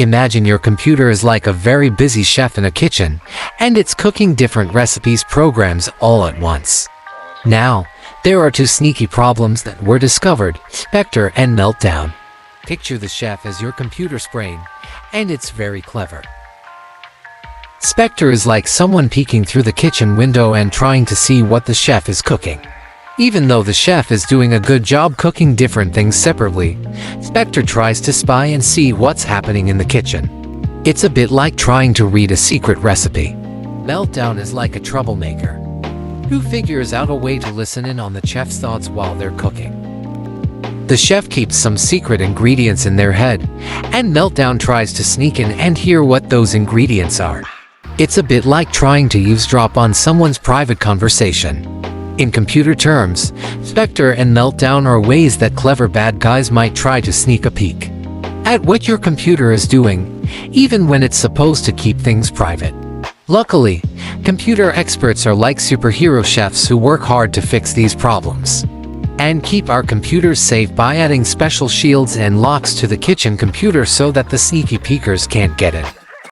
Imagine your computer is like a very busy chef in a kitchen, and it's cooking different recipes programs all at once. Now, there are two sneaky problems that were discovered: Spectre and Meltdown. Picture the chef as your computer's brain, and it's very clever. Spectre is like someone peeking through the kitchen window and trying to see what the chef is cooking. Even though the chef is doing a good job cooking different things separately, Spectre tries to spy and see what's happening in the kitchen. It's a bit like trying to read a secret recipe. Meltdown is like a troublemaker who figures out a way to listen in on the chef's thoughts while they're cooking. The chef keeps some secret ingredients in their head, and Meltdown tries to sneak in and hear what those ingredients are. It's a bit like trying to eavesdrop on someone's private conversation. In computer terms, Spectre and Meltdown are ways that clever bad guys might try to sneak a peek at what your computer is doing, even when it's supposed to keep things private. Luckily, computer experts are like superhero chefs who work hard to fix these problems and keep our computers safe by adding special shields and locks to the kitchen computer so that the sneaky peekers can't get it.